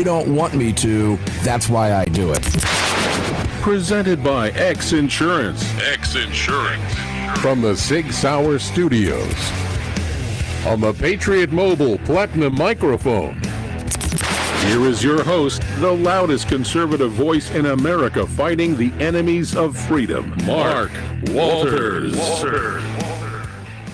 You don't want me to, that's why I do it. Presented by X Insurance. From the SIG Sauer Studios. On the Patriot Mobile Platinum Microphone. Here is your host, the loudest conservative voice in America fighting the enemies of freedom, Mark Walters.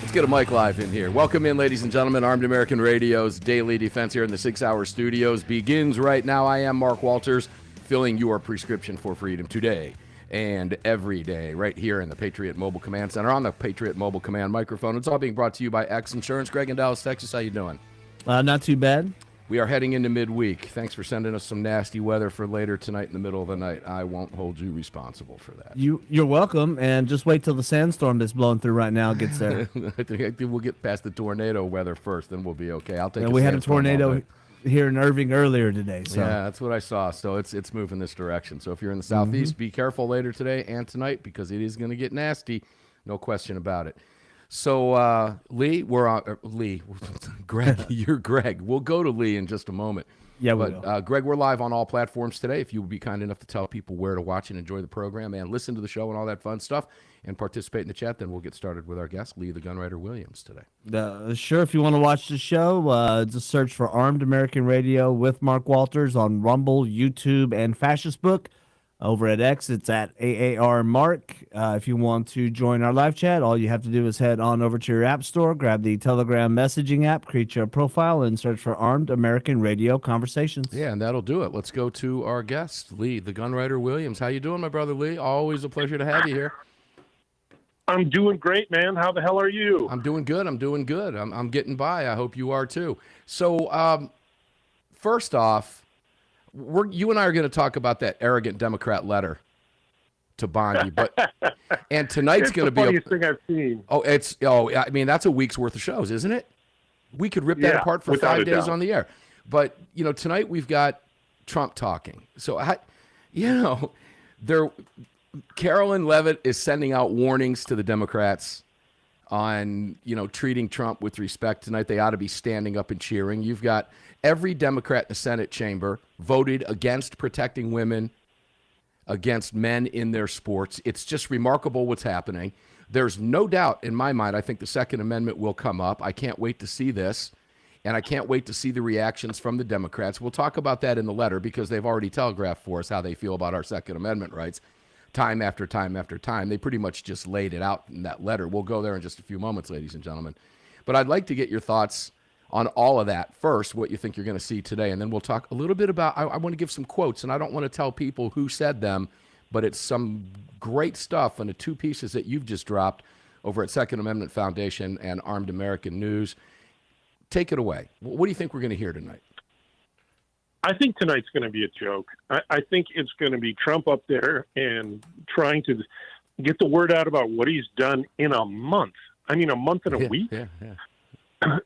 Let's get a mic live in here. Welcome in, ladies and gentlemen. Armed American Radio's Daily Defense here in the SIG Sauer Studios begins right now. I am Mark Walters, filling your prescription for freedom today and every day right here in the Patriot Mobile Command Center on the Patriot Mobile Command microphone. It's all being brought to you by X Insurance. Greg in Dallas, Texas, how you doing? Not too bad. We are heading into midweek. Thanks for sending us some nasty weather for later tonight in the middle of the night. I won't hold you responsible for that. You're welcome, and just wait till the sandstorm that's blowing through right now gets there. I think we'll get past the tornado weather first, then we'll be okay. I'll take. We had a tornado here in Irving earlier today. So. Yeah, that's what I saw. So it's moving this direction. So if you're in the southeast, be careful later today and tonight because it is going to get nasty. No question about it. So, Lee, we're on Lee. Greg, you're Greg. We'll go to Lee in just a moment. Yeah, but Greg, we're live on all platforms today. If you would be kind enough to tell people where to watch and enjoy the program and listen to the show and all that fun stuff and participate in the chat, then we'll get started with our guest, Lee the Gunwriter Williams, today. Sure, if you want to watch the show, just search for Armed American Radio with Mark Walters on Rumble, YouTube, and Fascist Book. Over at X, it's at AAR Mark. If you want to join our live chat, all you have to do is head on over to your app store, grab the Telegram messaging app, create your profile, and search for Armed American Radio Conversations. Yeah, and that'll do it. Let's go to our guest, Lee, the Gunwriter Williams. How you doing, my brother Lee? Always a pleasure to have you here. I'm doing great, man. How the hell are you? I'm doing good. I'm getting by. I hope you are too. So, first off, you and I are going to talk about that arrogant Democrat letter to Bondi, and tonight's going to be the funniest thing I've seen. I mean, that's a week's worth of shows, isn't it? We could rip that apart for 5 days on the air. But tonight we've got Trump talking. So Carolyn Leavitt is sending out warnings to the Democrats on treating Trump with respect tonight. They ought to be standing up and cheering. You've got every Democrat in the Senate chamber voted against protecting women, against men in their sports. It's just remarkable what's happening. There's no doubt in my mind, I think the Second Amendment will come up. I can't wait to see this, and I can't wait to see the reactions from the Democrats. We'll talk about that in the letter because they've already telegraphed for us how they feel about our Second Amendment rights time after time after time. They pretty much just laid it out in that letter. We'll go there in just a few moments, ladies and gentlemen. But I'd like to get your thoughts on all of that first, what you think you're going to see today, and then we'll talk a little bit about, I want to give some quotes, and I don't want to tell people who said them, but it's some great stuff on the two pieces that you've just dropped over at Second Amendment Foundation and Armed American News. Take it away. What do you think we're going to hear tonight? I think tonight's going to be a joke. I think it's going to be Trump up there and trying to get the word out about what he's done in a month. I mean, a month and a week? Yeah.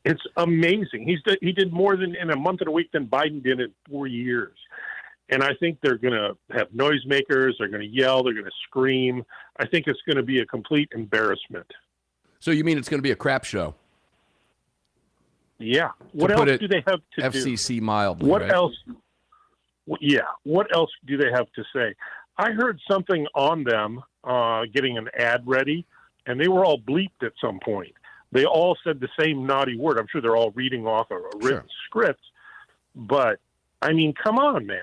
It's amazing. He did more than in a month and a week than Biden did in 4 years. And I think they're going to have noisemakers. They're going to yell. They're going to scream. I think it's going to be a complete embarrassment. So you mean it's going to be a crap show? Yeah. What else do they have to do? FCC mildly, What right? else? Yeah. What else do they have to say? I heard something on them getting an ad ready, and they were all bleeped at some point. They all said the same naughty word. I'm sure they're all reading off a written script. But, I mean, come on, man.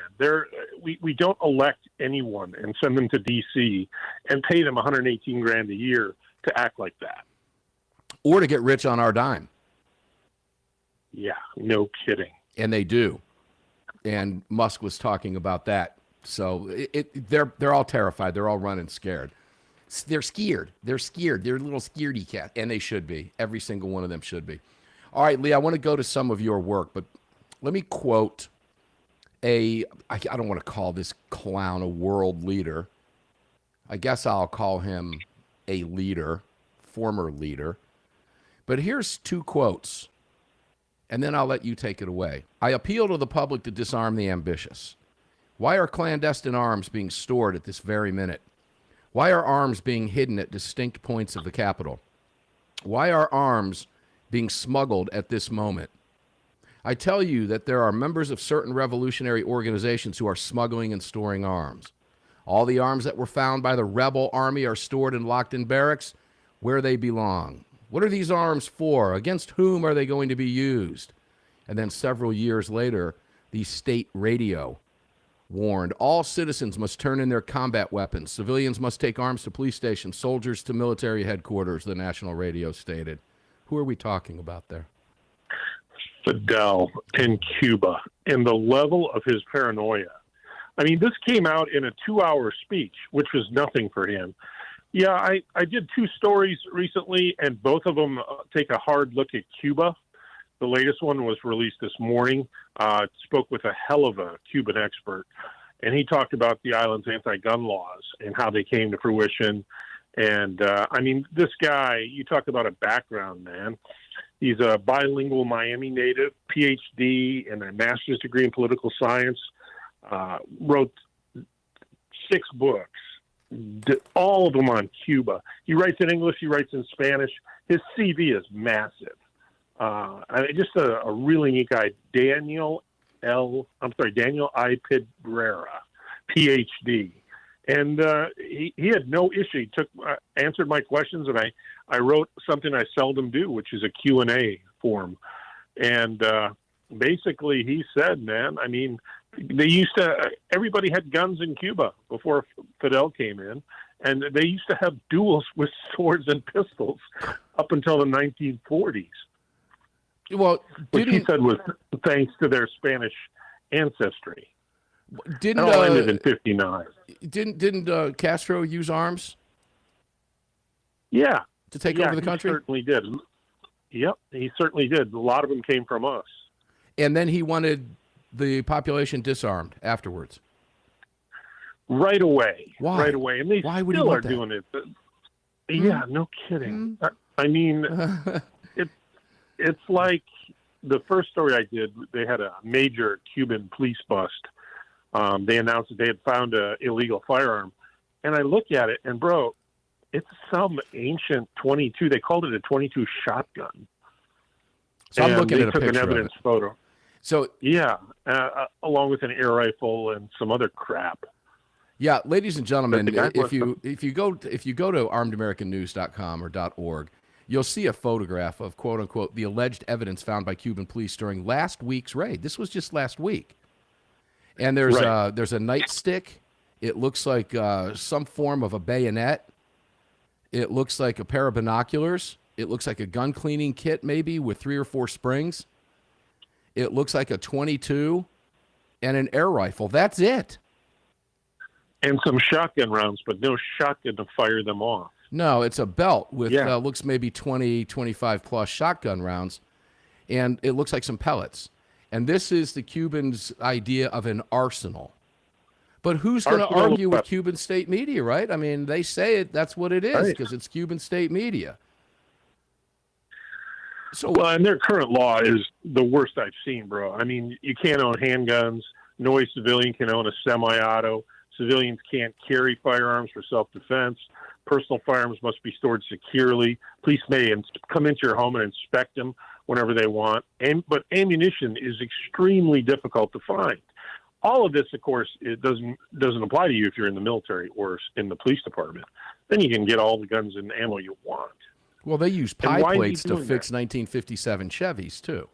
We don't elect anyone and send them to D.C. and pay them $118,000 a year to act like that. Or to get rich on our dime. Yeah, no kidding. And they do. And Musk was talking about that. So they're all terrified. They're all running scared. They're scared. They're a little scaredy cat, and they should be. Every single one of them should be. All right, Lee, I want to go to some of your work, but let me quote I don't want to call this clown a world leader. I guess I'll call him a leader, former leader. But here's two quotes, and then I'll let you take it away. I appeal to the public to disarm the ambitious. Why are clandestine arms being stored at this very minute? Why are arms being hidden at distinct points of the Capitol? Why are arms being smuggled at this moment? I tell you that there are members of certain revolutionary organizations who are smuggling and storing arms. All the arms that were found by the rebel army are stored and locked in barracks where they belong. What are these arms for? Against whom are they going to be used? And then several years later, the state radio warned all citizens must turn in their combat weapons. Civilians must take arms to police stations, soldiers to military headquarters, the national radio stated. Who are we talking about there? Fidel in Cuba and the level of his paranoia. I mean, this came out in a 2-hour speech, which was nothing for him. Yeah, I did 2 stories recently, and both of them take a hard look at Cuba. The latest one was released this morning. Spoke with a hell of a Cuban expert, and he talked about the island's anti-gun laws and how they came to fruition. And, I mean, this guy, you talk about a background, man. He's a bilingual Miami native, PhD, and a master's degree in political science. Wrote 6 books, all of them on Cuba. He writes in English, he writes in Spanish. His CV is massive. Just a really neat guy, Daniel I. Pedrera, PhD. And he had no issue. He answered my questions, and I wrote something I seldom do, which is a Q&A form. And basically he said, man, I mean, everybody had guns in Cuba before Fidel came in, and they used to have duels with swords and pistols up until the 1940s. Well, which he said was thanks to their Spanish ancestry. It all ended in 59. Didn't Castro use arms? Yeah. To take over the country? He certainly did. Yep, he certainly did. A lot of them came from us. And then he wanted the population disarmed afterwards. Right away. Why? Right away. And they still are doing it. Yeah, no kidding. I mean, it's like the first story I did, they had a major Cuban police bust. They announced that they had found an illegal firearm. And I look at it, and, bro, it's some ancient 22. They called it a 22 shotgun. So I'm looking at a picture an evidence photo. So yeah, along with an air rifle and some other crap. Yeah, ladies and gentlemen, if you go to armedamericannews.com or .org, you'll see a photograph of, quote unquote, the alleged evidence found by Cuban police during last week's raid. This was just last week. And there's a nightstick. It looks like some form of a bayonet. It looks like a pair of binoculars. It looks like a gun cleaning kit, maybe, with 3 or 4 springs. It looks like a 22 and an air rifle. That's it. And some shotgun rounds, but no shotgun to fire them off. No, it's a belt with looks maybe 20, 25 plus shotgun rounds. And it looks like some pellets. And this is the Cubans' idea of an arsenal. But who's going to argue with Cuban state media, right? I mean, they say it. That's what it is because it's Cuban state media. So, well, and their current law is the worst I've seen, bro. I mean, you can't own handguns. No civilian can own a semi-auto. Civilians can't carry firearms for self-defense. Personal firearms must be stored securely. Police may come into your home and inspect them whenever they want. But ammunition is extremely difficult to find. All of this, of course, it doesn't apply to you if you're in the military or in the police department. Then you can get all the guns and ammo you want. Well, they use pie plates to fix 1957 Chevys too.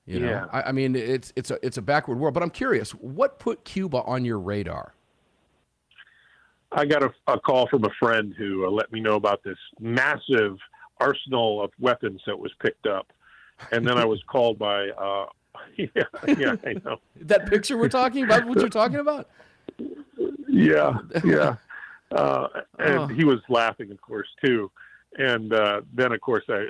You know, I mean, it's a backward world. But I'm curious, what put Cuba on your radar? I got a call from a friend who let me know about this massive arsenal of weapons that was picked up, and then I was called by. Yeah, I know. That picture we're talking about, what you're talking about? Yeah. And he was laughing, of course, too. And then, of course, I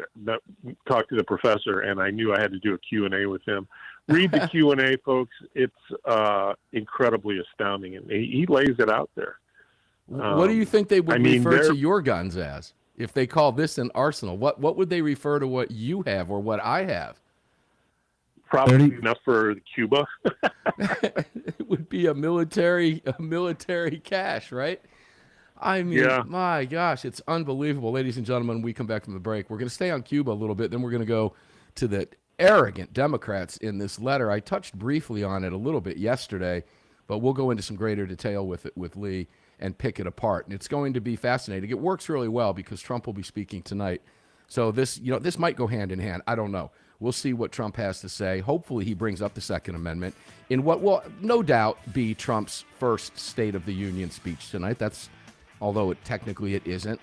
talked to the professor, and I knew I had to do a Q&A with him. Read the Q&A, folks. It's incredibly astounding, and he lays it out there. What do you think they would refer to your guns as if they call this an arsenal? What would they refer to what you have or what I have? Probably enough for Cuba. It would be a military cache, right? I mean, my gosh, it's unbelievable. Ladies and gentlemen, we come back from the break. We're going to stay on Cuba a little bit, then we're going to go to the arrogant Democrats in this letter. I touched briefly on it a little bit yesterday, but we'll go into some greater detail with it with Lee and pick it apart. And it's going to be fascinating. It works really well because Trump will be speaking tonight. So this might go hand in hand. I don't know. We'll see what Trump has to say. Hopefully he brings up the Second Amendment in what will no doubt be Trump's first State of the Union speech tonight. Although technically it isn't.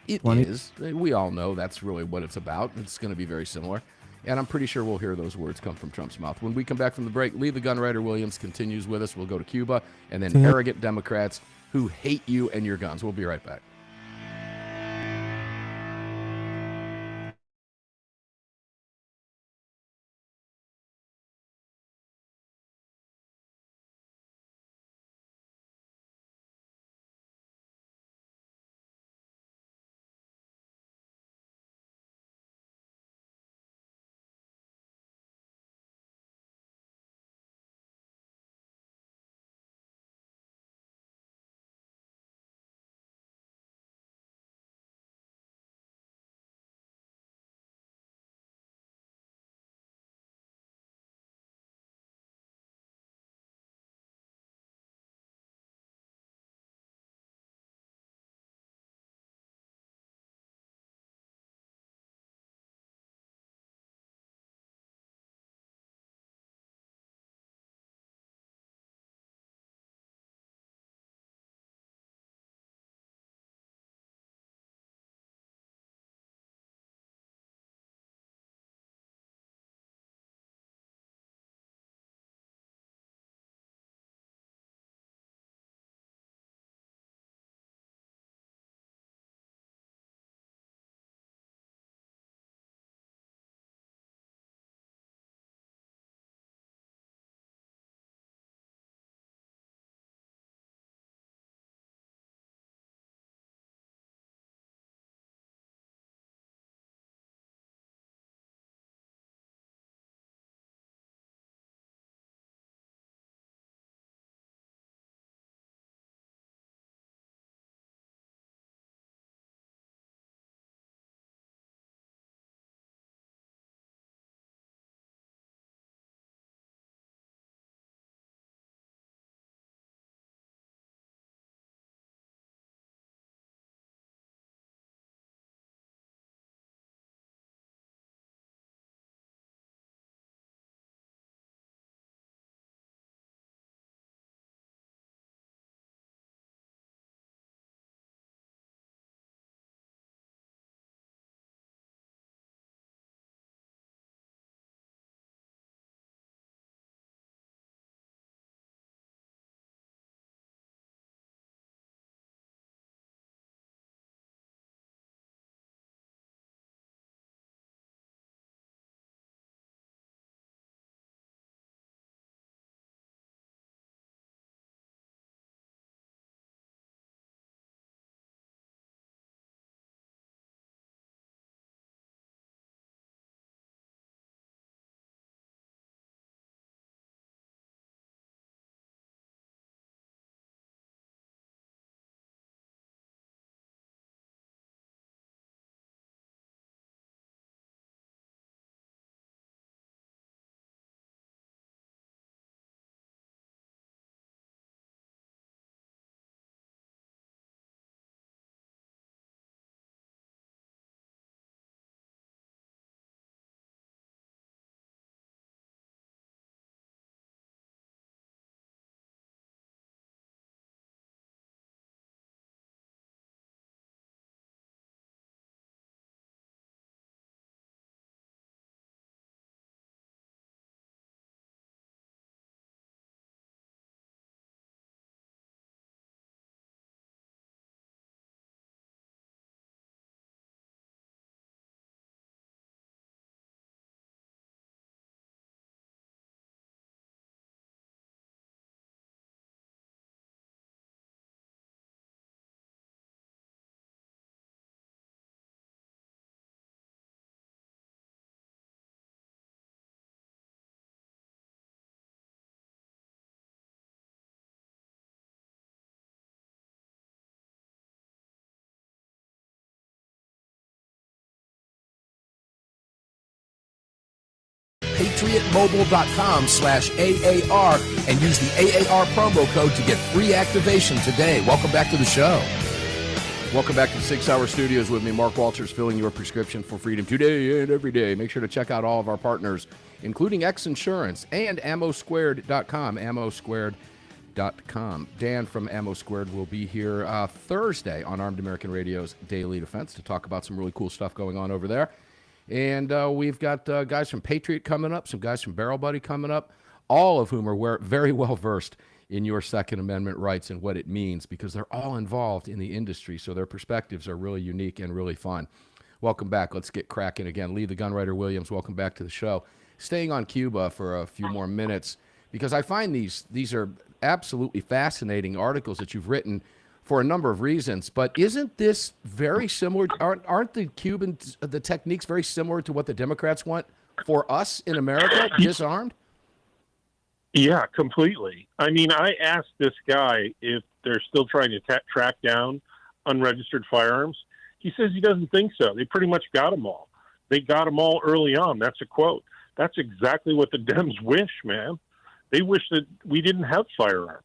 It is. We all know that's really what it's about. It's going to be very similar. And I'm pretty sure we'll hear those words come from Trump's mouth. When we come back from the break, Lee the Gunwriter Williams continues with us. We'll go to Cuba and then arrogant Democrats who hate you and your guns. We'll be right back. patriotmobile.com/AAR and use the AAR promo code to get free activation today. Welcome back to the show. Welcome back to the 6 Hour Studios with me, Mark Walters, filling your prescription for freedom today and every day. Make sure to check out all of our partners, including X Insurance and ammosquared.com, ammosquared.com. Dan from Ammo Squared will be here Thursday on Armed American Radio's Daily Defense to talk about some really cool stuff going on over there. And we've got guys from Patriot coming up, some guys from Barrel Buddy coming up, all of whom are very well versed in your Second Amendment rights and what it means, because they're all involved in the industry, so their perspectives are really unique and really fun. Welcome back. Let's get cracking again. Lee the Gunwriter Williams, welcome back to the show. Staying on Cuba for a few more minutes, because I find these are absolutely fascinating articles that you've written for a number of reasons, but isn't this very similar? Aren't the the techniques very similar to what the Democrats want for us in America, disarmed? Yeah, completely. I mean, I asked this guy if they're still trying to track down unregistered firearms. He says he doesn't think so. They pretty much got them all. They got them all early on. That's a quote. That's exactly what the Dems wish, man. They wish that we didn't have firearms.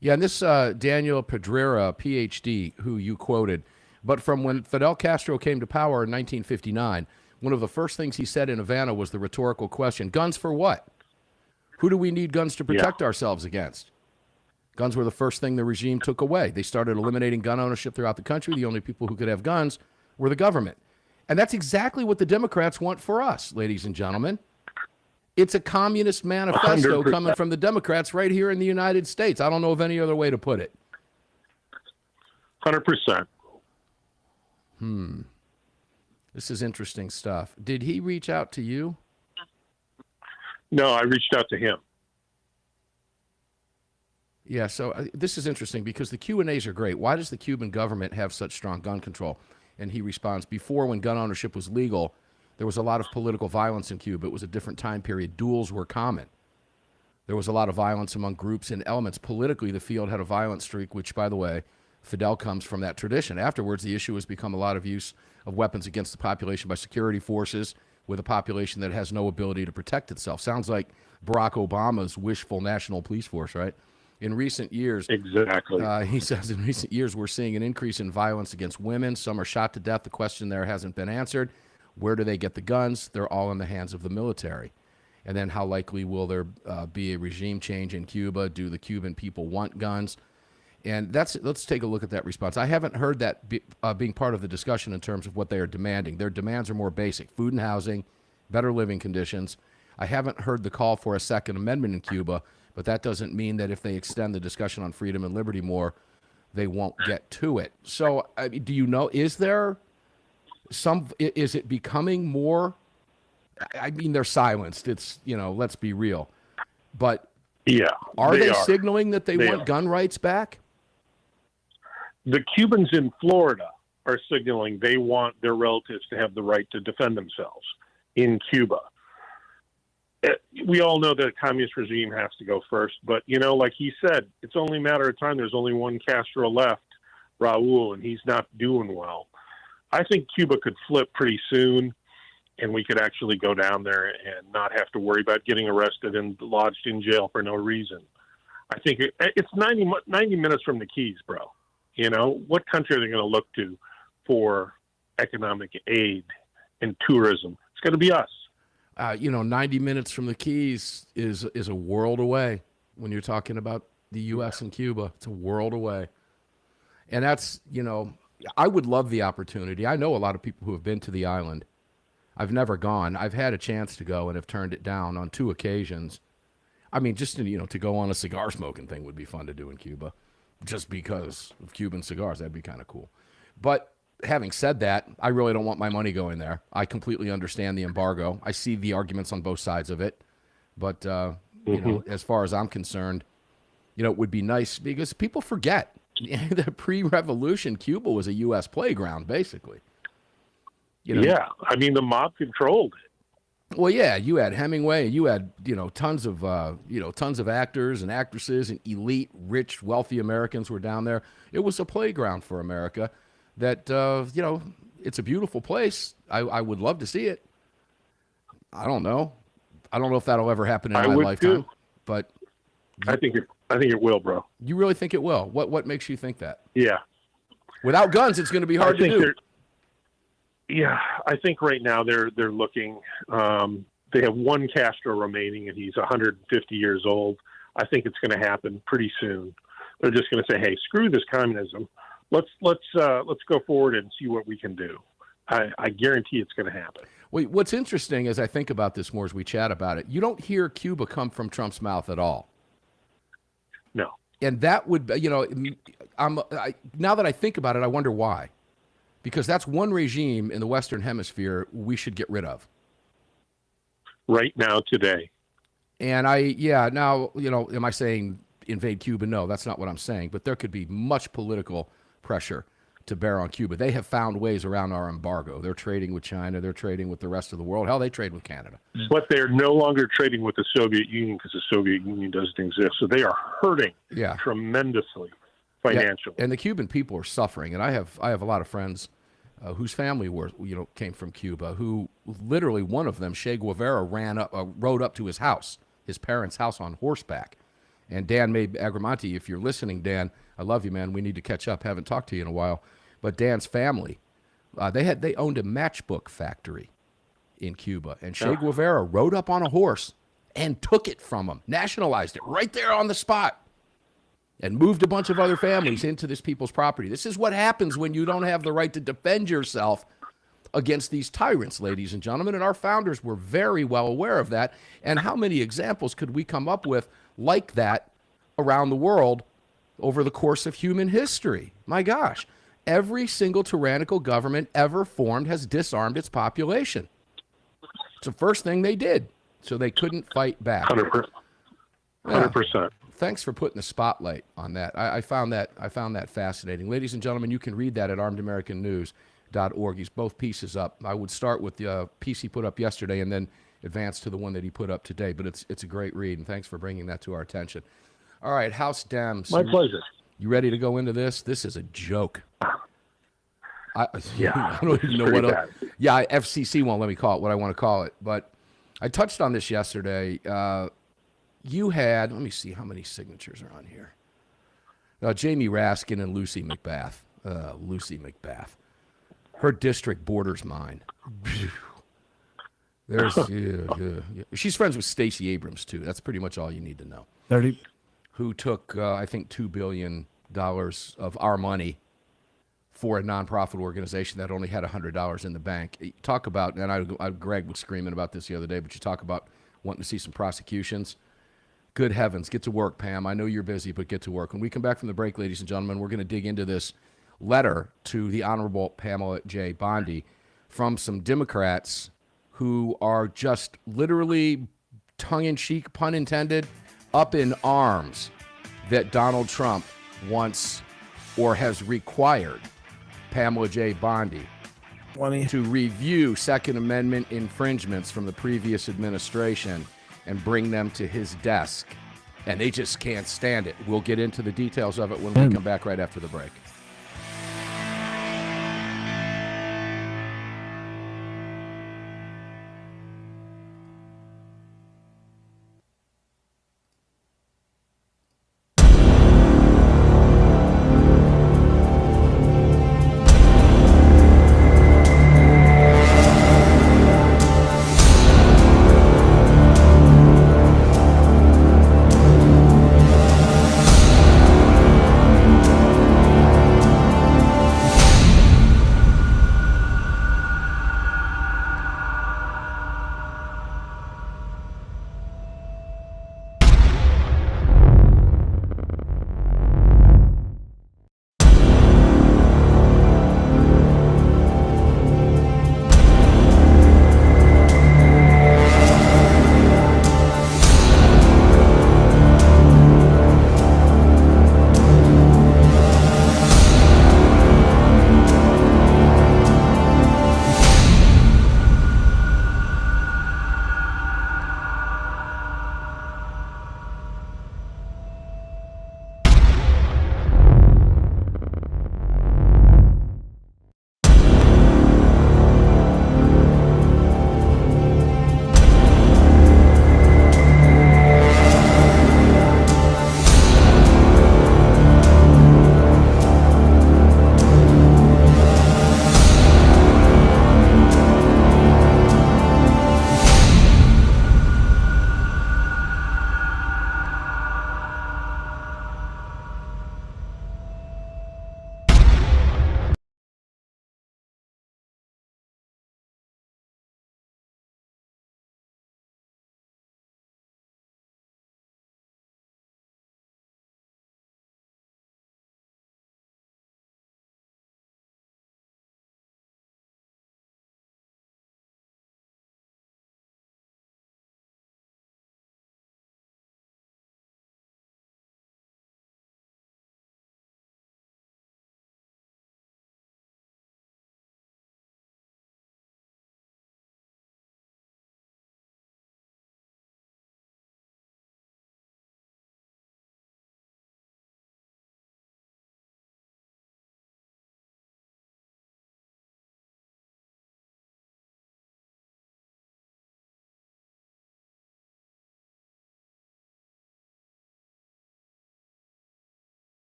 Yeah, and this Daniel Pedrera, Ph.D., who you quoted, but from when Fidel Castro came to power in 1959, one of the first things he said in Havana was the rhetorical question, guns for what? Who do we need guns to protect ourselves against? Guns were the first thing the regime took away. They started eliminating gun ownership throughout the country. The only people who could have guns were the government. And that's exactly what the Democrats want for us, ladies and gentlemen. It's a communist manifesto 100%. coming from the Democrats right here in the United States. I don't know of any other way to put it. 100%. This is interesting stuff. Did he reach out to you? No, I reached out to him. Yeah, so this is interesting because the Q&As are great. Why does the Cuban government have such strong gun control? And he responds, before, when gun ownership was legal, there was a lot of political violence in Cuba. It was a different time period. Duels were common. There was a lot of violence among groups and elements. Politically, the field had a violent streak, which, by the way, Fidel comes from that tradition. Afterwards, the issue has become a lot of use of weapons against the population by security forces with a population that has no ability to protect itself. Sounds like Barack Obama's wishful national police force, right? In recent years, Exactly. he says, in recent years, we're seeing an increase in violence against women. Some are shot to death. The question there hasn't been answered. Where do they get the guns? They're all in the hands of the military. And then how likely will there be a regime change in Cuba? Do the Cuban people want guns? And let's take a look at that response. I haven't heard that being part of the discussion in terms of what they are demanding. Their demands are more basic: food and housing, better living conditions. I haven't heard the call for a Second Amendment in Cuba, but that doesn't mean that if they extend the discussion on freedom and liberty more, they won't get to it. So, I mean, do you know, is it becoming more? I mean, they're silenced. It's, let's be real. But are they signaling that they want gun rights back? The Cubans in Florida are signaling they want their relatives to have the right to defend themselves in Cuba. We all know that a communist regime has to go first, but, like he said, it's only a matter of time. There's only one Castro left, Raul, and he's not doing well. I think Cuba could flip pretty soon, and we could actually go down there and not have to worry about getting arrested and lodged in jail for no reason. I think it's 90 minutes from the Keys, bro. What country are they going to look to for economic aid and tourism? It's going to be us. 90 minutes from the Keys is a world away when you're talking about the U.S. and Cuba. It's a world away. And that's, I would love the opportunity. I know a lot of people who have been to the island. I've never gone. I've had a chance to go and have turned it down on 2 occasions. I mean, just to go on a cigar smoking thing would be fun to do in Cuba, just because of Cuban cigars. That'd be kind of cool. But having said that, I really don't want my money going there. I completely understand the embargo. I see the arguments on both sides of it. But, as far as I'm concerned, it would be nice because people forget that pre-revolution Cuba was a U.S. playground, basically. Yeah, I mean, the mob controlled it. Well, yeah, you had Hemingway, you had, tons of actors and actresses, and elite, rich, wealthy Americans were down there. It was a playground for America that, it's a beautiful place. I would love to see it. I don't know. I don't know if that'll ever happen in my would lifetime, too. but I think it will, bro. you really think it will? What makes you think that? Yeah. Without guns, it's going to be hard to do. Yeah, I think right now they're looking. They have one Castro remaining, and he's 150 years old. I think it's going to happen pretty soon. They're just going to say, "Hey, screw this communism. Let's go forward and see what we can do." I guarantee it's going to happen. Well, what's interesting as I think about this more as we chat about it, you don't hear Cuba come from Trump's mouth at all. No. And that would, now that I think about it, I wonder why. Because that's one regime in the Western Hemisphere we should get rid of. Right now, today. And now, am I saying invade Cuba? No, that's not what I'm saying. But there could be much political pressure to bear on Cuba. They have found ways around our embargo. They're trading with China. They're trading with the rest of the world. Hell, they trade with Canada. But they're no longer trading with the Soviet Union because the Soviet Union doesn't exist. So they are hurting tremendously financially. Yeah. And the Cuban people are suffering. And I have a lot of friends whose family came from Cuba, who literally one of them, Che Guevara, rode up to his house, his parents' house on horseback. And Dan Agramonte, if you're listening, Dan, I love you, man. We need to catch up. Haven't talked to you in a while. But Dan's family, they owned a matchbook factory in Cuba. And Che Guevara rode up on a horse and took it from them, nationalized it right there on the spot, and moved a bunch of other families into this people's property. This is what happens when you don't have the right to defend yourself against these tyrants, ladies and gentlemen. And our founders were very well aware of that. And how many examples could we come up with like that around the world over the course of human history? My gosh, every single tyrannical government ever formed has disarmed its population. It's the first thing they did, so they couldn't fight back. 100%. 100%. Thanks for putting the spotlight on that. I found that fascinating. Ladies and gentlemen, you can read that at armedamericannews.org. He's both pieces up. I would start with the piece he put up yesterday and then advance to the one that he put up today. But it's a great read, and thanks for bringing that to our attention. All right, House Dems. My pleasure. You ready to go into this? This is a joke. I don't even know what else. Yeah, FCC won't let me call it what I want to call it. But I touched on this yesterday. You had, let me see how many signatures are on here. Jamie Raskin and Lucy McBath. Lucy McBath. Her district borders mine. There's She's friends with Stacey Abrams, too. That's pretty much all you need to know. 30. Who took, I think, $2 billion of our money for a nonprofit organization that only had $100 in the bank. Talk about, and Greg was screaming about this the other day, but you talk about wanting to see some prosecutions. Good heavens, get to work, Pam. I know you're busy, but get to work. When we come back from the break, ladies and gentlemen, we're going to dig into this letter to the Honorable Pamela J. Bondi from some Democrats who are just literally tongue-in-cheek, pun intended, up in arms that Donald Trump wants or has required Pamela J. Bondi to review Second Amendment infringements from the previous administration and bring them to his desk. And they just can't stand it. We'll get into the details of it when we come back right after the break.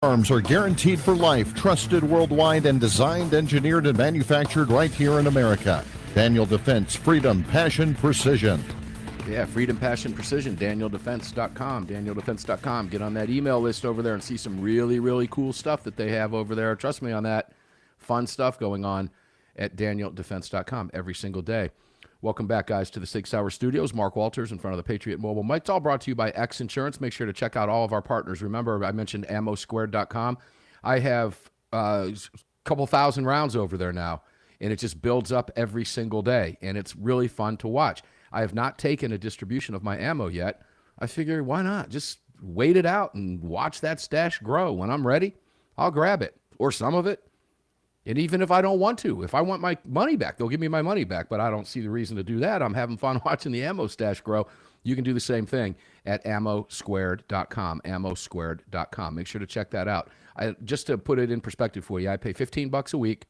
Firearms are guaranteed for life, trusted worldwide, and designed, engineered, and manufactured right here in America. Daniel Defense, freedom, passion, precision. Yeah, freedom, passion, precision, DanielDefense.com, DanielDefense.com. Get on that email list over there and see some really, really cool stuff that they have over there. Trust me on that. Fun stuff going on at DanielDefense.com every single day. Welcome back, guys, to the SIG Sauer Studios. Mark Walters in front of the Patriot Mobile mic. It's all brought to you by X Insurance. Make sure to check out all of our partners. Remember, I mentioned ammosquared.com. I have a couple thousand rounds over there now, and it just builds up every single day, and it's really fun to watch. I have not taken a distribution of my ammo yet. I figure, why not? Just wait it out and watch that stash grow. When I'm ready, I'll grab it, or some of it. And even if I don't want to, if I want my money back, they'll give me my money back, but I don't see the reason to do that. I'm having fun watching the ammo stash grow. You can do the same thing at ammosquared.com, ammosquared.com. Make sure to check that out. Just to put it in perspective for you, I pay $15 a week,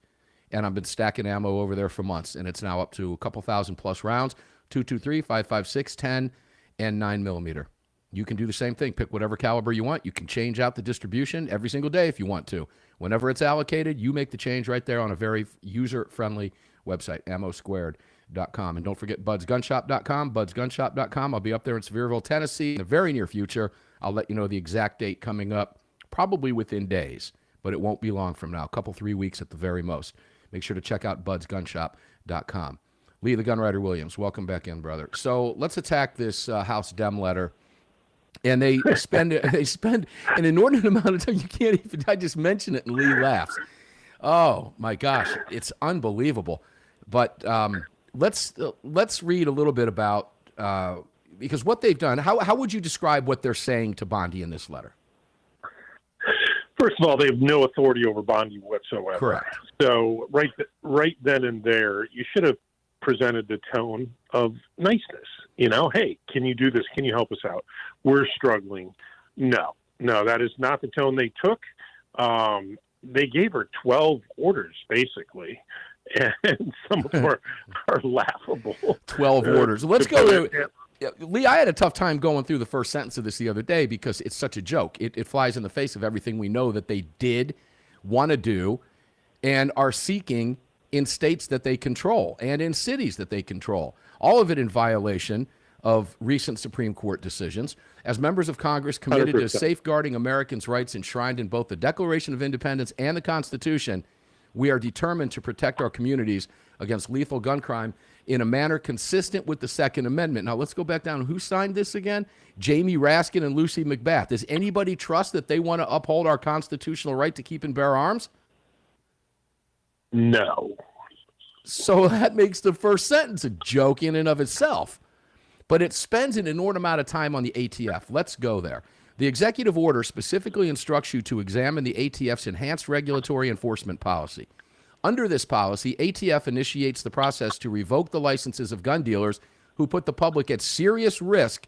and I've been stacking ammo over there for months, and it's now up to a couple thousand plus rounds, 223, 556, 10, and 9mm. You can do the same thing. Pick whatever caliber you want. You can change out the distribution every single day if you want to. Whenever it's allocated, you make the change right there on a very user-friendly website, ammosquared.com. And don't forget budsgunshop.com, budsgunshop.com. I'll be up there in Sevierville, Tennessee in the very near future. I'll let you know the exact date coming up, probably within days, but it won't be long from now, a couple, 3 weeks at the very most. Make sure to check out budsgunshop.com. Lee the Gunwriter Williams, welcome back in, brother. So let's attack this House Dem letter. And they spend an inordinate amount of time. You can't even, I just mention it and Lee laughs. Oh my gosh, it's unbelievable. But let's read a little bit about, because what they've done, how would you describe what they're saying to Bondi in this letter? First of all, they have no authority over Bondi whatsoever. Correct. So right then and there, you should have presented the tone of niceness. You know, hey, can you do this? Can you help us out? We're struggling. No, that is not the tone they took. They gave her 12 orders, basically, and some of them are laughable. 12 orders. Let's go to Lee. I had a tough time going through the first sentence of this the other day because it's such a joke. It flies in the face of everything we know that they did want to do and are seeking in states that they control and in cities that they control. All of it in violation of recent Supreme Court decisions. As members of Congress committed 100%. To safeguarding Americans' rights enshrined in both the Declaration of Independence and the Constitution, we are determined to protect our communities against lethal gun crime in a manner consistent with the Second Amendment. Now, let's go back down. Who signed this again? Jamie Raskin and Lucy McBath. Does anybody trust that they want to uphold our constitutional right to keep and bear arms? No. So that makes the first sentence a joke in and of itself. But it spends an inordinate amount of time on the ATF. Let's go there. The executive order specifically instructs you to examine the ATF's enhanced regulatory enforcement policy. Under this policy, ATF initiates the process to revoke the licenses of gun dealers who put the public at serious risk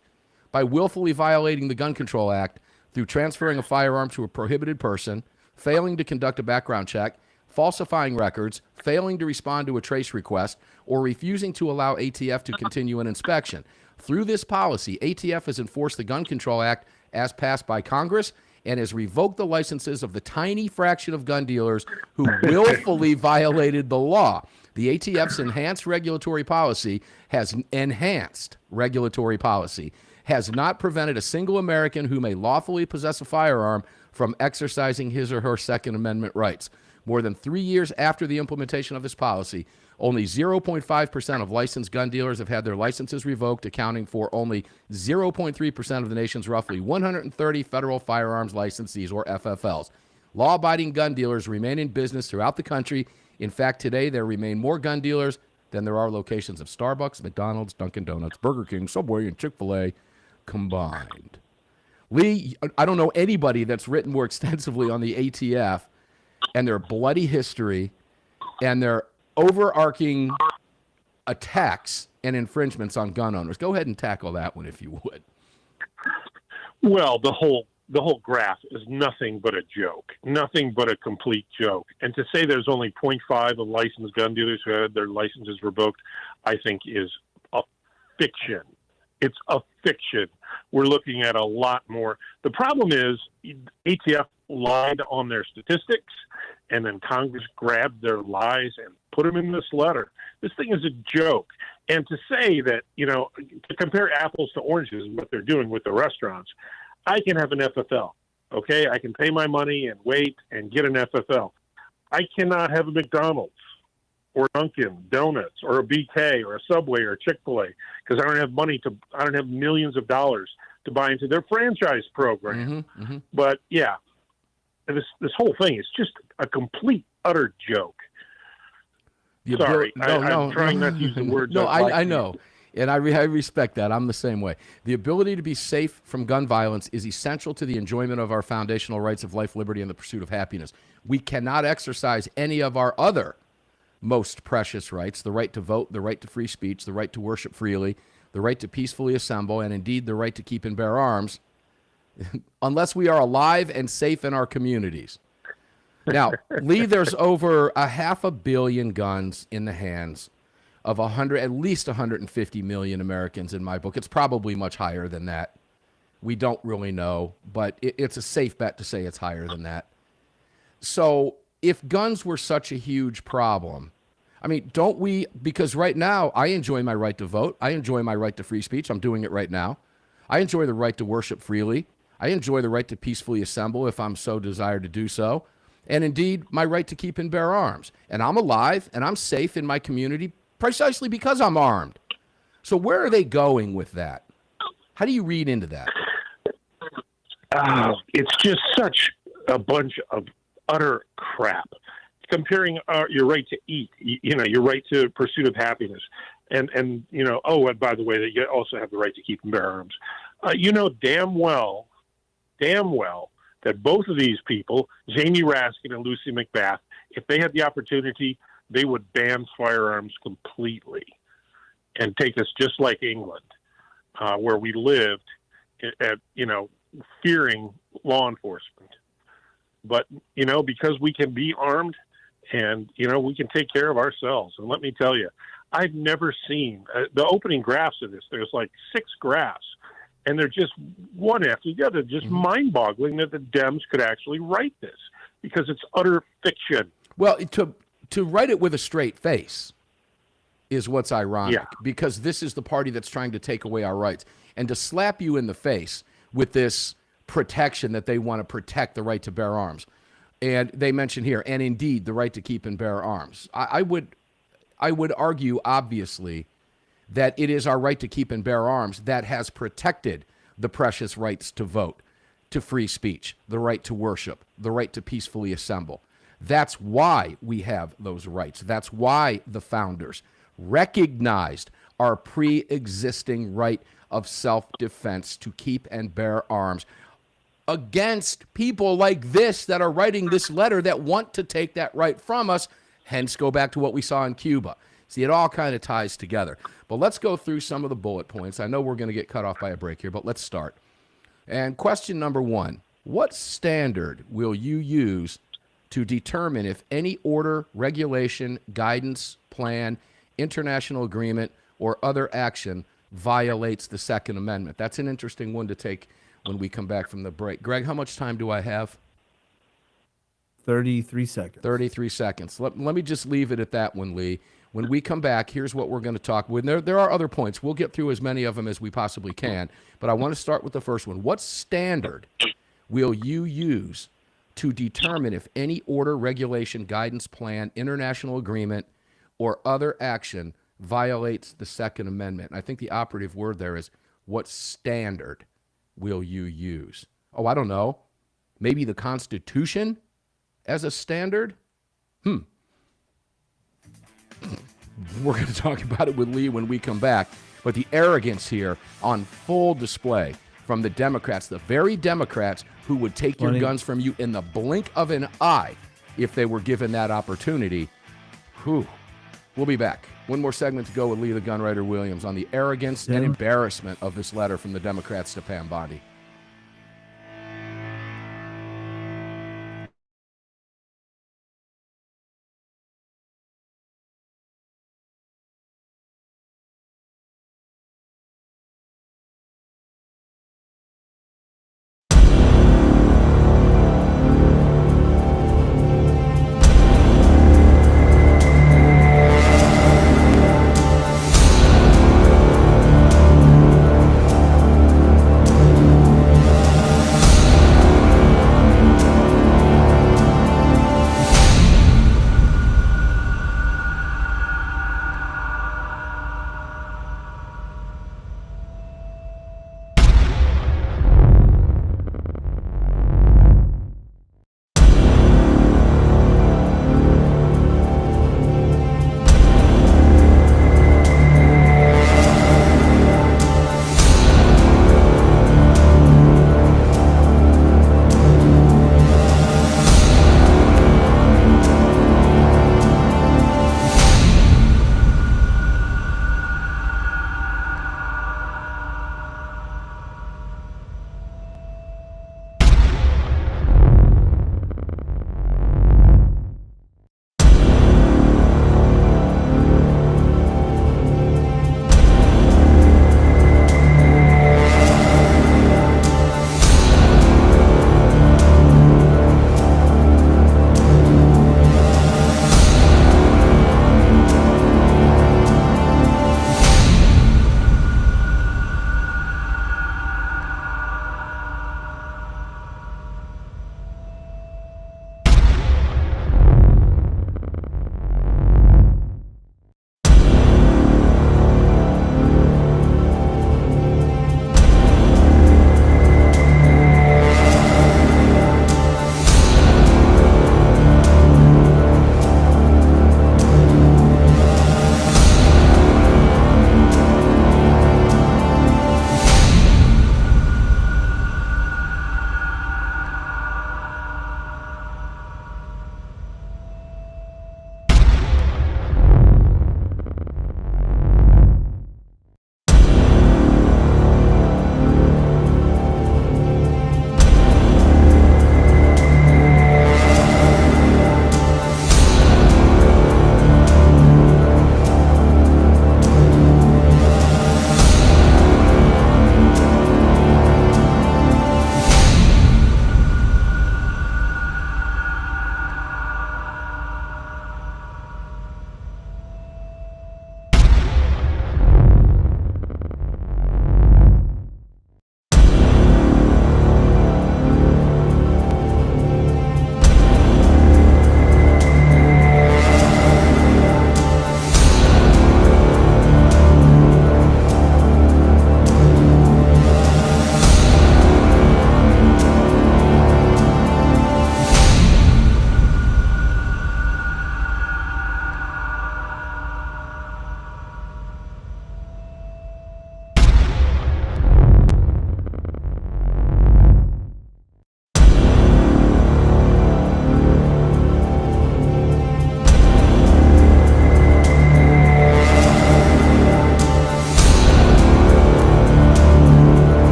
by willfully violating the Gun Control Act through transferring a firearm to a prohibited person, failing to conduct a background check, falsifying records, failing to respond to a trace request, or refusing to allow ATF to continue an inspection. Through this policy, ATF has enforced the Gun Control Act as passed by Congress and has revoked the licenses of the tiny fraction of gun dealers who willfully violated the law. The ATF's enhanced regulatory policy has not prevented a single American who may lawfully possess a firearm from exercising his or her Second Amendment rights. More than 3 years after the implementation of this policy, only 0.5% of licensed gun dealers have had their licenses revoked, accounting for only 0.3% of the nation's roughly 130 federal firearms licensees, or FFLs. Law-abiding gun dealers remain in business throughout the country. In fact, today there remain more gun dealers than there are locations of Starbucks, McDonald's, Dunkin' Donuts, Burger King, Subway, and Chick-fil-A combined. Lee, I don't know anybody that's written more extensively on the ATF and their bloody history and their overarching attacks and infringements on gun owners. Go ahead and tackle that one if you would. Well, the whole graph is nothing but a joke, nothing but a complete joke. And to say there's only 0.5 of licensed gun dealers who had their licenses revoked, I think is a fiction. It's a fiction. We're looking at a lot more. The problem is ATF lied on their statistics, and then Congress grabbed their lies and put them in this letter. This thing is a joke. And to say that, to compare apples to oranges, what they're doing with the restaurants, I can have an FFL, okay? I can pay my money and wait and get an FFL. I cannot have a McDonald's or Dunkin' Donuts or a BK or a Subway or a Chick-fil-A because I don't have millions of dollars to buy into their franchise program. But yeah, this whole thing is just a complete, utter joke. Sorry, I'm trying not to use the word. No, I know. And I respect that. I'm the same way. The ability to be safe from gun violence is essential to the enjoyment of our foundational rights of life, liberty, and the pursuit of happiness. We cannot exercise any of our other most precious rights, the right to vote, the right to free speech, the right to worship freely, the right to peacefully assemble, and indeed the right to keep and bear arms, unless we are alive and safe in our communities. Now, Lee, there's over 500 million guns in the hands of at least 150 million Americans in my book. It's probably much higher than that. We don't really know, but it's a safe bet to say it's higher than that. So if guns were such a huge problem, I mean, don't we, because right now I enjoy my right to vote. I enjoy my right to free speech. I'm doing it right now. I enjoy the right to worship freely. I enjoy the right to peacefully assemble if I'm so desired to do so. And indeed, my right to keep and bear arms. And I'm alive and I'm safe in my community precisely because I'm armed. So where are they going with that? How do you read into that? It's just such a bunch of utter crap. Comparing your right to eat, your right to pursuit of happiness, and by the way, that you also have the right to keep and bear arms. Damn well that both of these people, Jamie Raskin and Lucy McBath, if they had the opportunity, they would ban firearms completely and take us just like England, where we lived at fearing law enforcement. But, because we can be armed and, we can take care of ourselves. And let me tell you, I've never seen the opening graphs of this. There's like 6 graphs, and they're just one after the other, just mind-boggling that the Dems could actually write this because it's utter fiction. Well, to write it with a straight face is what's ironic, because this is the party that's trying to take away our rights. And to slap you in the face with this protection that they want to protect the right to bear arms. And they mention here, and indeed, the right to keep and bear arms. I would argue, obviously, that it is our right to keep and bear arms that has protected the precious rights to vote, to free speech, the right to worship, the right to peacefully assemble. That's why we have those rights. That's why the founders recognized our pre-existing right of self-defense to keep and bear arms against people like this that are writing this letter that want to take that right from us, hence go back to what we saw in Cuba. See, it all kind of ties together. But let's go through some of the bullet points. I know we're going to get cut off by a break here, but let's start. And question number 1, what standard will you use to determine if any order, regulation, guidance, plan, international agreement, or other action violates the Second Amendment? That's an interesting one to take when we come back from the break. Greg, how much time do I have? 33 seconds. 33 seconds. Let me just leave it at that one, Lee. When we come back, here's what we're going to talk with. There are other points. We'll get through as many of them as we possibly can, but I want to start with the first one. What standard will you use to determine if any order, regulation, guidance, plan, international agreement, or other action violates the Second Amendment? And I think the operative word there is, what standard will you use? Oh, I don't know. Maybe the Constitution as a standard? We're going to talk about it with Lee when we come back. But the arrogance here on full display from the Democrats, the very Democrats who would take your guns from you in the blink of an eye if they were given that opportunity. Whew. We'll be back. One more segment to go with Lee the Gunwriter Williams on the arrogance and embarrassment of this letter from the Democrats to Pam Bondi.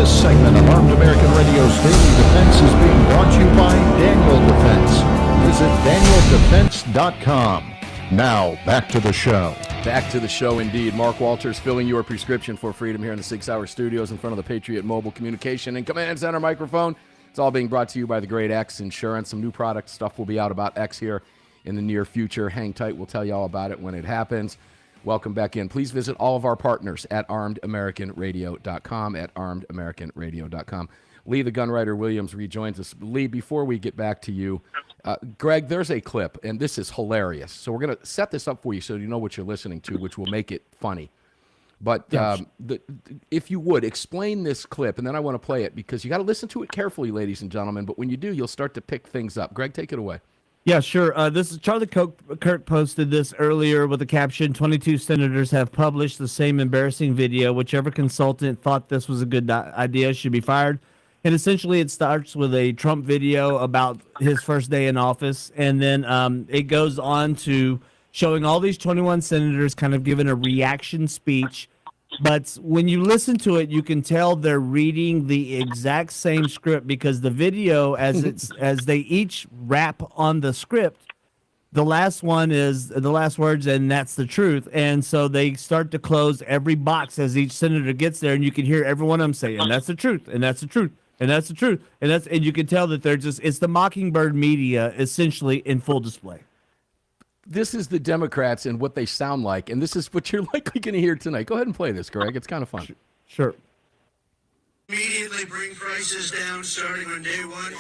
This segment of Armed American Radio's Daily Defense is being brought to you by Daniel Defense. Visit danieldefense.com. Now, back to the show. Back to the show indeed. Mark Walters filling your prescription for freedom here in the SIG SAUER studios in front of the Patriot Mobile Communication and Command Center microphone. It's all being brought to you by the great X Insurance. Some new product stuff will be out about X here in the near future. Hang tight. We'll tell you all about it when it happens. Welcome back in. Please visit all of our partners at armedamericanradio.com, at armedamericanradio.com. Lee, the Gunwriter Williams, rejoins us. Lee, before we get back to you, Greg, there's a clip, and this is hilarious. So we're going to set this up for you so you know what you're listening to, which will make it funny. But if you would, explain this clip, and then I want to play it because you got to listen to it carefully, ladies and gentlemen. But when you do, you'll start to pick things up. Greg, take it away. Yeah, sure. This is Charlie Kirk posted this earlier with the caption, 22 senators have published the same embarrassing video. Whichever consultant thought this was a good idea should be fired. And essentially it starts with a Trump video about his first day in office. And then it goes on to showing all these 21 senators kind of giving a reaction speech. But when you listen to it, you can tell they're reading the exact same script because the video, as they each rap on the script, the last one is the last words, and that's the truth. And so they start to close every box as each senator gets there, and you can hear every one of them say, and that's the truth, and that's the truth, and that's the truth, and you can tell that they're it's the Mockingbird media essentially in full display. This is the Democrats and what they sound like, and this is what you're likely going to hear tonight. Go ahead and play this, Greg. It's kind of fun. Sure. Immediately bring prices down starting on day one.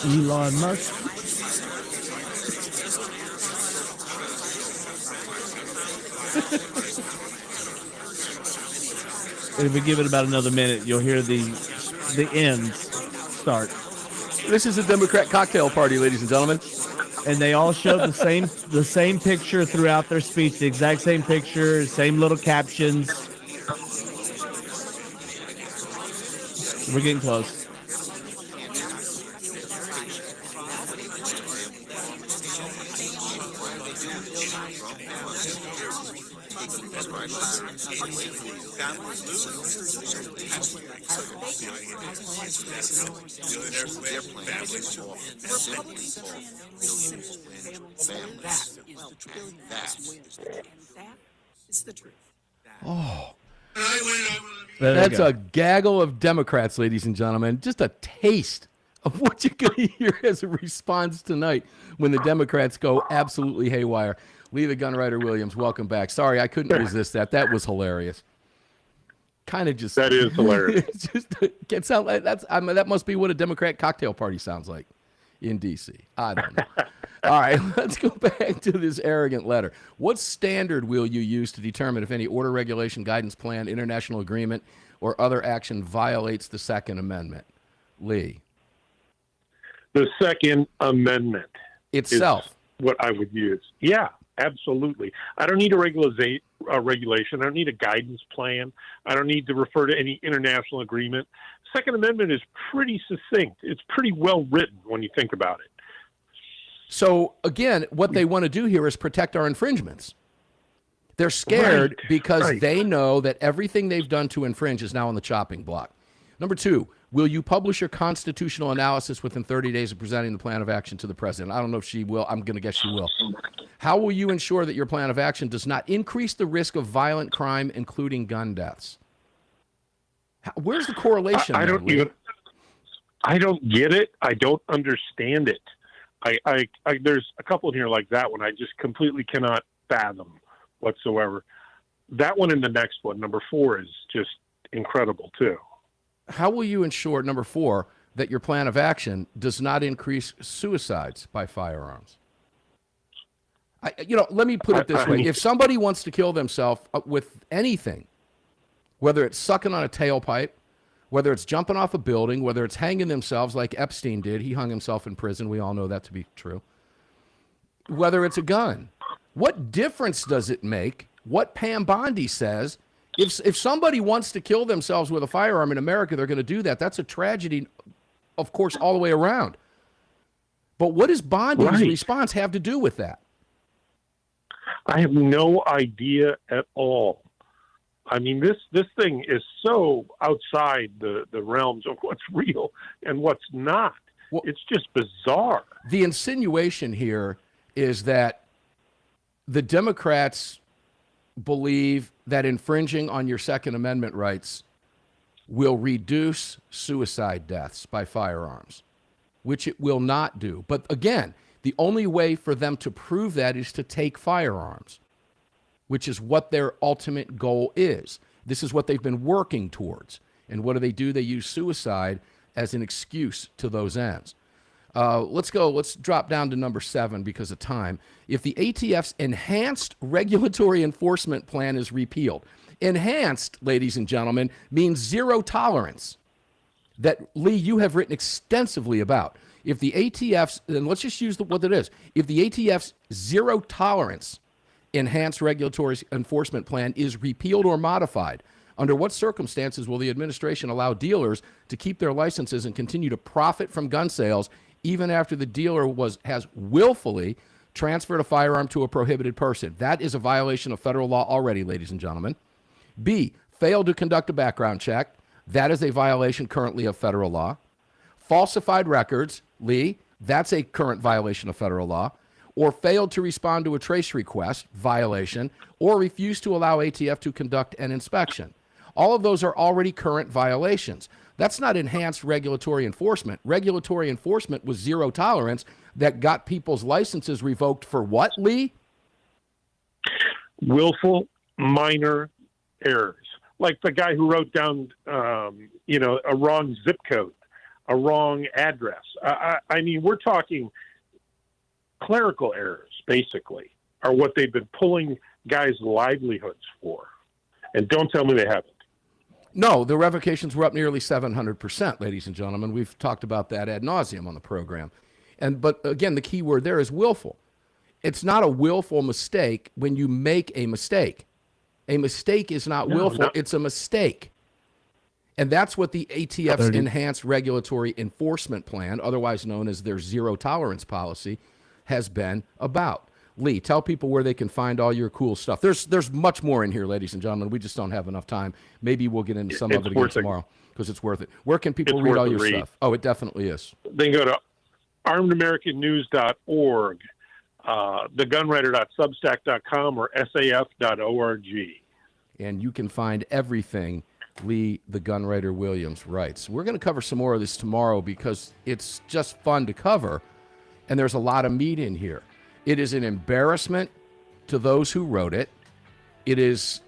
Elon Musk. If we give it about another minute, you'll hear the ends start. This is a Democrat cocktail party, ladies and gentlemen. And they all show the same picture throughout their speech, the exact same picture, same little captions. We're getting close. Oh, that's a gaggle of Democrats, ladies and gentlemen. Just a taste of what you're going to hear as a response tonight when the Democrats go absolutely haywire. Lee the Gunwriter Williams, welcome back. Sorry, I couldn't resist that. That was hilarious. Kind of just that is hilarious. Just gets out like that must be what a Democrat cocktail party sounds like in D.C. I don't know. All right, let's go back to this arrogant letter. What standard will you use to determine if any order, regulation, guidance plan, international agreement, or other action violates the Second Amendment? Lee. The Second Amendment itself. Is what I would use. Yeah, absolutely. I don't need a regulation. I don't need a guidance plan. I don't need to refer to any international agreement. Second Amendment is pretty succinct. It's pretty well written when you think about it. So, again, what they want to do here is protect our infringements. They're scared because they know that everything they've done to infringe is now on the chopping block. Number two, will you publish your constitutional analysis within 30 days of presenting the plan of action to the president? I don't know if she will. I'm going to guess she will. How will you ensure that your plan of action does not increase the risk of violent crime, including gun deaths? Where's the correlation? I don't get it. I don't understand it. There's a couple in here like that one I just completely cannot fathom whatsoever. That one and the next one, number 4, is just incredible too. How will you ensure, number 4, that your plan of action does not increase suicides by firearms? Let me put it this way. If somebody wants to kill themselves with anything, whether it's sucking on a tailpipe, whether it's jumping off a building, whether it's hanging themselves like Epstein did. He hung himself in prison. We all know that to be true. Whether it's a gun. What difference does it make what Pam Bondi says? If somebody wants to kill themselves with a firearm in America, they're going to do that. That's a tragedy, of course, all the way around. But what does Bondi's response have to do with that? I have no idea at all. I mean, this thing is so outside the realms of what's real and what's not. Well, it's just bizarre. The insinuation here is that the Democrats believe that infringing on your Second Amendment rights will reduce suicide deaths by firearms, which it will not do. But again, the only way for them to prove that is to take firearms, which is what their ultimate goal is. This is what they've been working towards. And what do? They use suicide as an excuse to those ends. Let's drop down to number 7 because of time. If the ATF's enhanced regulatory enforcement plan is repealed, enhanced, ladies and gentlemen, means zero tolerance. That, Lee, you have written extensively about. If the ATF's, and let's just use what it is, if the ATF's zero tolerance enhanced regulatory enforcement plan is repealed or modified, under what circumstances will the administration allow dealers to keep their licenses and continue to profit from gun sales even after the dealer has willfully transferred a firearm to a prohibited person? That is a violation of federal law already, ladies and gentlemen. B, failed to conduct a background check. That is a violation currently of federal law. Falsified records, Lee, that's a current violation of federal law. Or failed to respond to a trace request, violation, or refused to allow ATF to conduct an inspection. All of those are already current violations. That's not enhanced regulatory enforcement. Regulatory enforcement was zero tolerance that got people's licenses revoked for what, Lee? Willful minor errors. Like the guy who wrote down, a wrong zip code, a wrong address. I mean, we're talking clerical errors, basically, are what they've been pulling guys' livelihoods for. And don't tell me they haven't. No, the revocations were up nearly 700%, ladies and gentlemen. We've talked about that ad nauseum on the program. But again, the key word there is willful. It's not a willful mistake when you make a mistake. A mistake is not willful. No. It's a mistake. And that's what the ATF's Enhanced Regulatory Enforcement Plan, otherwise known as their zero tolerance policy, has been about. Lee, tell people where they can find all your cool stuff. There's much more in here, ladies and gentlemen. We just don't have enough time. Maybe we'll get into some of it again tomorrow because it's worth it. Where can people read all your stuff? Oh, it definitely is. They can go to armedamericannews.org, thegunwriter.substack.com, or saf.org. And you can find everything Lee, the Gunwriter Williams, writes. We're going to cover some more of this tomorrow because it's just fun to cover, and there's a lot of meat in here. It is an embarrassment to those who wrote it. It is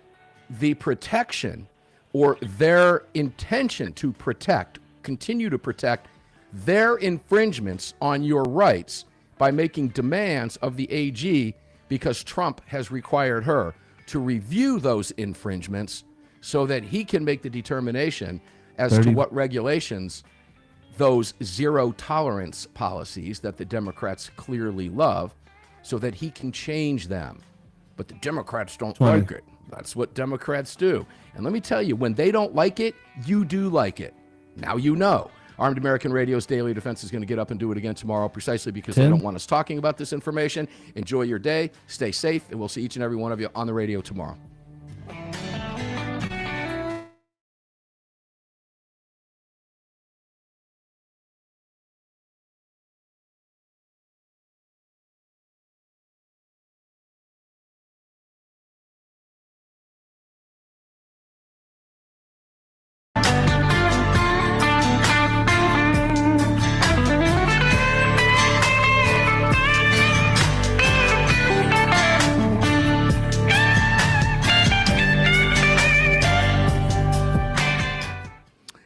the protection or their intention to protect, continue to protect their infringements on your rights by making demands of the AG because Trump has required her to review those infringements so that he can make the determination as to what regulations those zero tolerance policies that the Democrats clearly love, so that he can change them. But the Democrats don't like it. That's what Democrats do. And let me tell you, when they don't like it, you do like it. Now you know. Armed American Radio's Daily Defense is going to get up and do it again tomorrow precisely because they don't want us talking about this information. Enjoy your day. Stay safe. And we'll see each and every one of you on the radio tomorrow.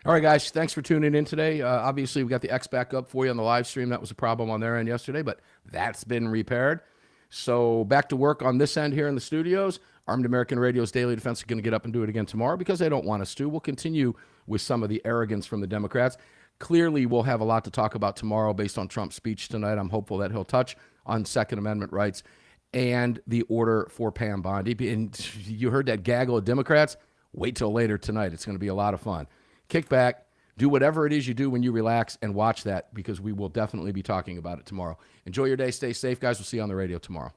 All right, guys, thanks for tuning in today. Obviously, we got the X back up for you on the live stream. That was a problem on their end yesterday, but that's been repaired. So back to work on this end here in the studios. Armed American Radio's Daily Defense is going to get up and do it again tomorrow because they don't want us to. We'll continue with some of the arrogance from the Democrats. Clearly, we'll have a lot to talk about tomorrow based on Trump's speech tonight. I'm hopeful that he'll touch on Second Amendment rights and the order for Pam Bondi. And you heard that gaggle of Democrats. Wait till later tonight. It's going to be a lot of fun. Kick back, do whatever it is you do when you relax, and watch that because we will definitely be talking about it tomorrow. Enjoy your day. Stay safe, guys. We'll see you on the radio tomorrow.